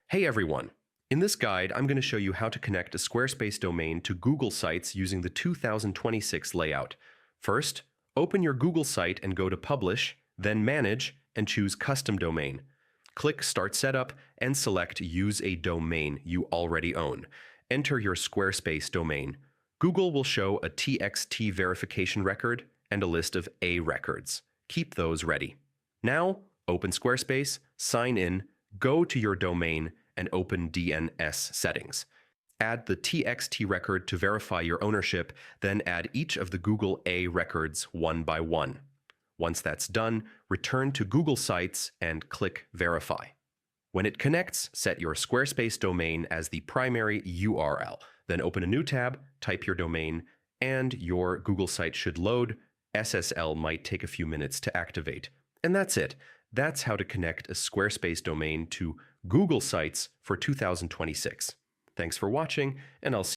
Hey everyone! In this guide, I'm going to show you how to connect a Squarespace domain to Google Sites using the 2026 layout. First, open your Google site and go to Publish, then Manage, and choose Custom Domain. Click Start Setup and select Use a domain you already own. Enter your Squarespace domain. Google will show a TXT verification record and a list of A records. Keep those ready. Now, open Squarespace, sign in, go to your domain, and open DNS settings. Add the TXT record to verify your ownership, then add each of the Google A records one by one. Once that's done, return to Google Sites and click Verify. When it connects, set your Squarespace domain as the primary URL. Then open a new tab, type your domain, and your Google site should load. SSL might take a few minutes to activate. And that's it. That's how to connect a Squarespace domain to Google Sites for 2026. Thanks for watching, and I'll see